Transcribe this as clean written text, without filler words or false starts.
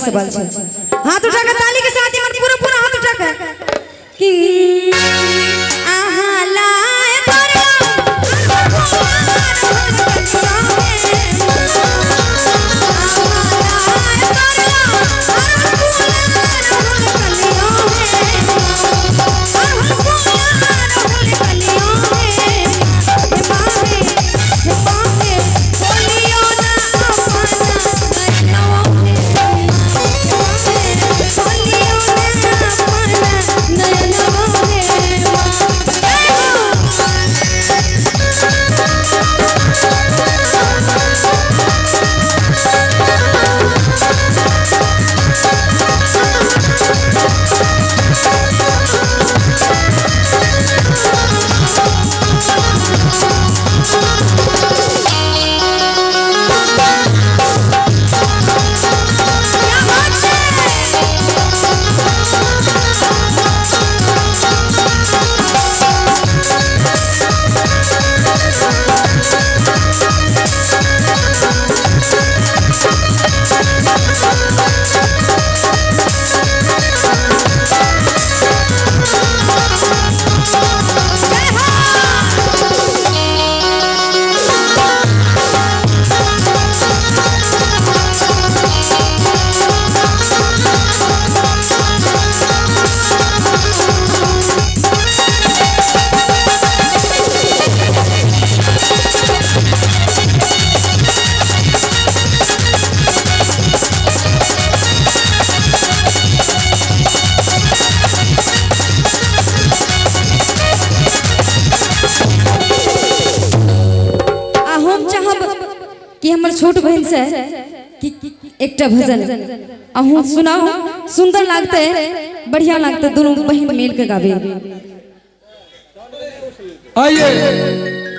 सवाल छे हाथ उठा के ताली के साथ ही पूरा पूरा हाथ उठा के कि आहा लाए कि हमर छोट बहन से कि एकटा भजन अहू सुनाओ सुंदर लागते बढ़िया लागते दोनों बहन मिल के गावे। आइए